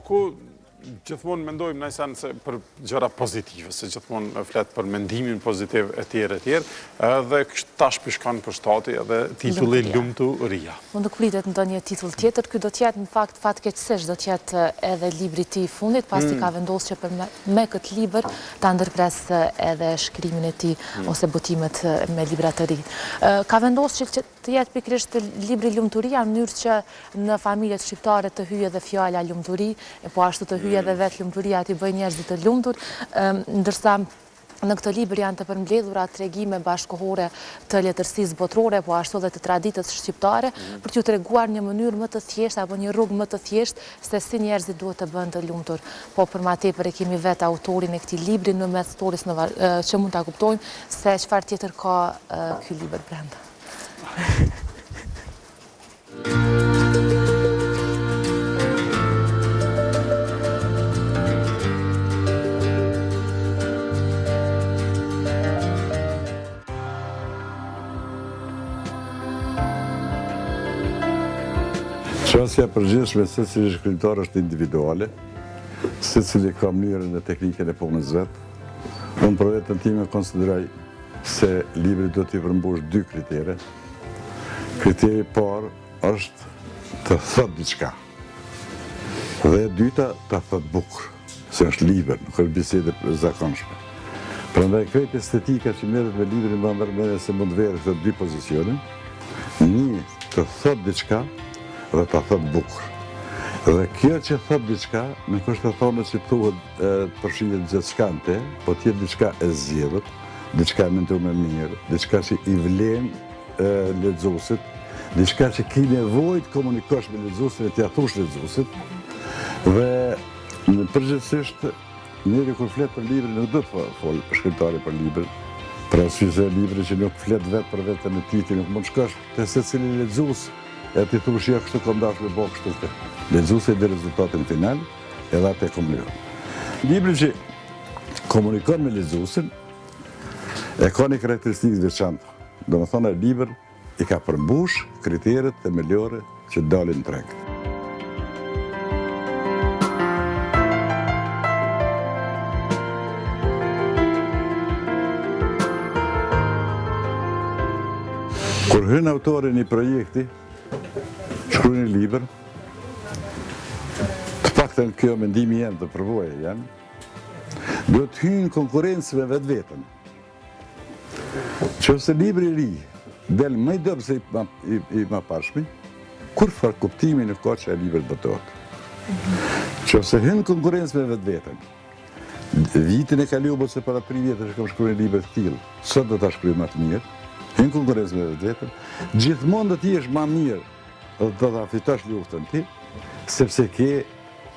Ku gjithmonë mendojmë në sen se për gjëra pozitive, se gjithmonë flet për mendimin pozitiv e tjerë, edhe tash shkon për shtati edhe titulli Lumturia. Mund të pritet ndonjë titull tjetër, ky do të jetë në fakt fatkeqësisht do të jetë edhe libri i tij i fundit, pasi ka vendosur që me këtë libër ta ndërpresë edhe shkrimin e tij ose botimet me libra të ri. Ka vendosur që të jetë pikërisht libri Lumturia në mënyrë që në familjet shqiptare të hyjë edhe fjala lumturi, po ashtu të hyjë edhe vetë lumturia t'i bëjë njerëzit të lumtur, ndërsa në këtë libër janë të përmbledhura tregime bashkëkohore të letërsisë botërore, po ashtu edhe të traditës shqiptare, për t'ju treguar një mënyrë më të thjeshtë apo një rrugë më të thjeshtë se si njerëzit duhet të bëhen të lumtur. Po për më tepër e kemi vetë autorin e këtij libri në mes stories që mund ta kuptojmë se çfarë tjetër ka ky libër brenda. Qasja përgjithshme se cili shkrimtar është individuale, se cili ka mënyrën e teknikën e punës vetë. Unë për vetën time konsideroj se libri do t'i përmbush 2 kritere. Kriteri i parë është të thotë diçka. Dhe e dyta të thotë bukur, se është libër, nuk është bisede zakonshme. Prandaj krejt estetika që merret me librin më ndërmend se mund verë të 2 pozicione. Një të thotë diçka dhe ta thot bukur. Dhe kjo që thot diçka, nuk është të thonë që thuhet përshihet gjithçka në te, po t'jetë diçka e zgjedhur, diçka e menduar mirë, diçka që i vlen lexuesit, diçka që ki nevojë të komunikosh me lexuesin e t'ia thush lexuesit. Dhe në përgjithsisht, njeri kur flet për librin nuk do të fol shkrimtari për librin. Për arsye se libri që nuk flet vetë për veten e tij, nuk mund shkosh te secili lexues e ti thush ja kështu kam dashur me bë kështu të. Lexuesi dhe rezultatin final edhe atë komunikon. Libri që komunikon me lexuesin e ka një karakteristikë të veçantë. Domethënë libri i ka përmbush kriteret themelore që dalin në treg. Kur hyn autori në projekti shkruaj një libër, të paktën kjo mendimi jam të përvoje janë, do të hyjnë konkurrencë me vetë vetën. Qëse libri i ri del më i dobë se i ma pashmi, kur farë kuptimi nuk ka që e libër botohet. Qëse hyjnë konkurrencë me vetë vetën, vitin e kaluar se para 3 vjetë që kam shkruaj një libër të tillë, sot do ta shkruaj më të mirë, hyjnë konkurrencë me vetë vetën, gjithmonë do të jesh më mirë dhe do ta fitosh luftën ti, sepse ke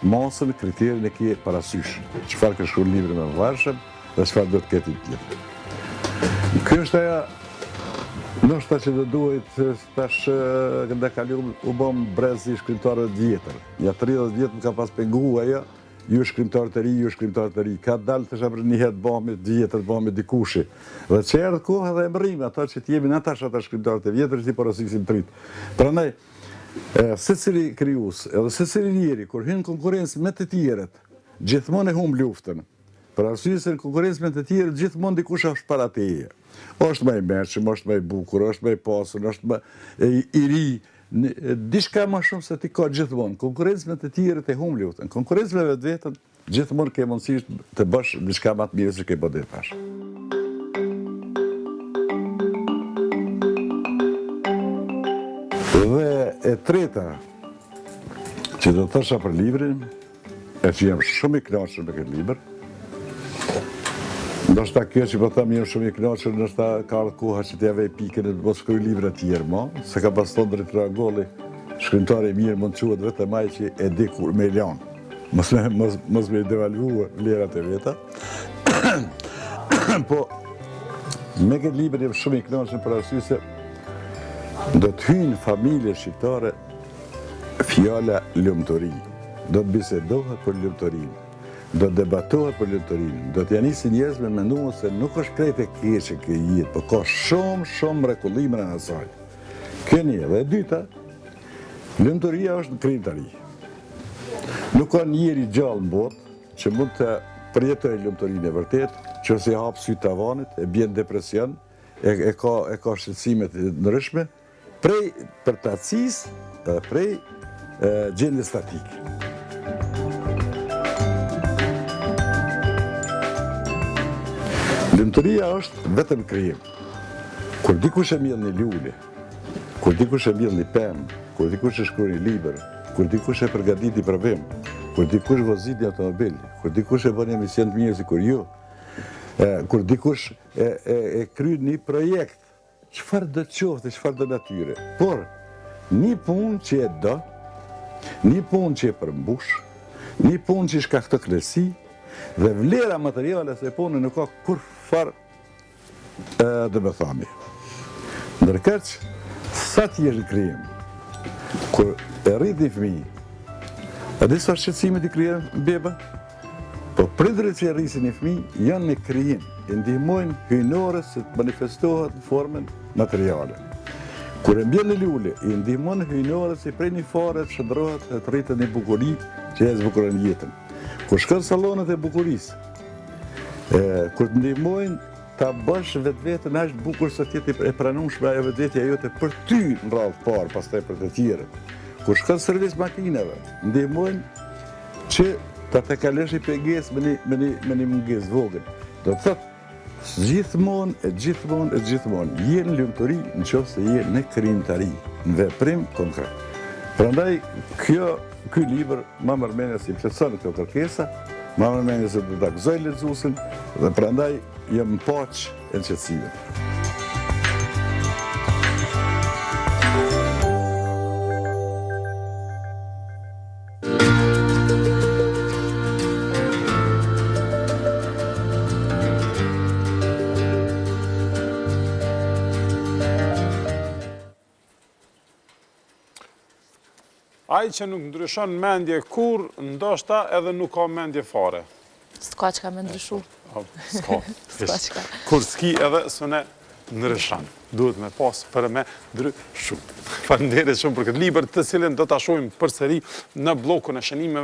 masën, kriterin e ke parasysh. Çfarë ka shkruar libri më varshëm dhe çfarë do të ketë tjetër. Kjo është ajo, ndoshta që do duhet tash nga kaluam u bëm brezi shkrimtarëve të vjetër. Ja 30 vjet më ka pas penguar ajo, ju shkrimtar të ri, ju shkrimtar të ri. Ka dalë të shabër një hetë bëmi, 2 vjetër bëmi dikushi. Dhe që erdhë kohë dhe emërime, ata që t'jemi në tash ata shkrimtar të vjetër, që ti porosisim të rritë. Prandaj, secili krijues edhe secili njeri kur hyn konkurrencë me të tjerët, gjithmonë e humb luftën. Për arsye se në konkurrencë me të tjerët gjithmonë dikush është para teje. Është më i mëshëm, është më i bukur, është më i pasur, është më i ri, diçka më shumë se ti ka gjithmonë. Konkurrencë me të tjerët e humb luftën. Konkurrencë me vetveten gjithmonë ke mundësi të bësh diçka më të mirë se ke bërë tash. Dhe e treta që do të thosha për librin, e që jam shumë i kënaqur me këtë libër. Ndoshta kjo që po them jam shumë i kënaqur, ndoshta ka ardhur koha që t'ja vej pikën e të mos shkruaj libra të tjerë më, se ka pas thonë drejt Rangolli, shkrimtari i mirë mund të quhet vetëm ai që e di kur me lan. Mos me devalvuar vlerat e veta. Po me këtë libër jam shumë i kënaqur për arsye se do të hyjnë familje shqiptare fjala lumturi. Do të bisedohet për lumturinë. Do të debatohet për lumturinë. Do të janisë njerëz me menduar se nuk është krejt e keqe kjo jetë, por ka shumë mrekullime në asaj. Kjo një. Dhe e dyta, lumturia është në krijtari. Nuk ka njeri gjallë në botë që mund të përjetoj lumturinë e vërtet, që se hapë sy tavanit, e bjen depresion, e ka shqetësimet e ndryshme, prej përtacis, prej gjendje statike. Lumturia është vetëm krijim. Kur dikush e mbjell një lule, kur dikush e mbjell një pemë, kur dikush e shkruan një libër, kur dikush e përgatiti për vim, kur dikush vozit një automobil, kur dikush e bën një mision të mirë si kur ju, kur dikush e kryen një projekt, çfarë do të qoftë, çfarë do natyre. Por një punë që e do, një punë që e përmbush, një punë që shkakton kënaqësi dhe vlera materiale se punë nuk ka kur farë domethënie. Ndërkëç, sa ti je në krijim, kur e rrit një fëmijë, a di sa shqetësime ti krijon beba? Po prindërit që rrisin një fëmijë janë në krijim, e ndihmojnë hyjnorës se të manifestohet në formën materiale. Kur e mbjell në lule, i ndihmon hyjnorës se prej një fare të shndrohet e të rritet një bukuri që e zbukuron jetën. Kur shkon sallonet e bukurisë, kur të ndihmojnë ta bësh vetveten aq bukur sa ti e pranueshme ajo vetvetja jote për ty në radhë parë, pastaj për të tjerët. Kur shkon servis makinave, ndihmojnë që ta të kalosh i pengesë me një mungesë vogël. Do të thotë gjithmonë je në lumturi nëse je në krijimtari, në veprim konkret. Prandaj ky libër më mërmendja si plotson këto kërkesa, më mërmendja se do ta gëzoj lexuesin dhe prandaj jam paq e qetësimit. Ai që nuk ndryshon mendje kur, ndoshta edhe nuk ka mendje fare. S'ka që ka me ndryshu. S'ka. S'ka që ka. Kur s'ki edhe s'une ndryshon. Duhet me pas për me ndryshu. Faleminderit shumë për këtë libër, të cilin do ta shohim përsëri në bllokun e shënimeve.